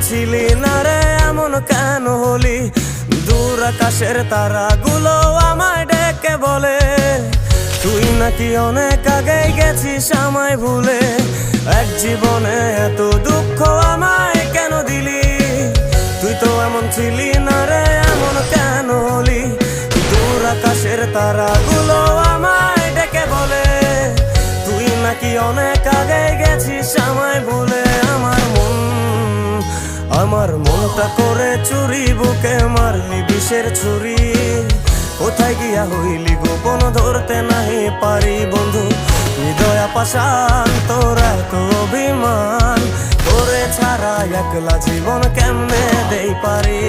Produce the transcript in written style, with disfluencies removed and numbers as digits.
ছিলি না রে এমন কেন হলি? দূর আকাশের তারাগুলো আমায় ডেকে বলে তুই নাকি অনেক আগে গেছিস আমায় ভুলে। এক জীবনে এত দুঃখ আমায় কেন দিলি? তুই তো এমন ছিলি না রে এমন কেন হলি? দূর আকাশের তারাগুলো আমায় ডেকে বলে তুই নাকি অনেক আগে গেছিস আমায় ভুলে। আমার মনটা করে চুরি, বুকে মারলি বিষের ছুরি। কোথায় গিয়া হইলি গোপন ধরতে নাহি পারি বন্ধু। হৃদয় পাষাণ তোর এত অভিমান, তোরে ছাড়া একলা জীবন কেমনে দেই পারি?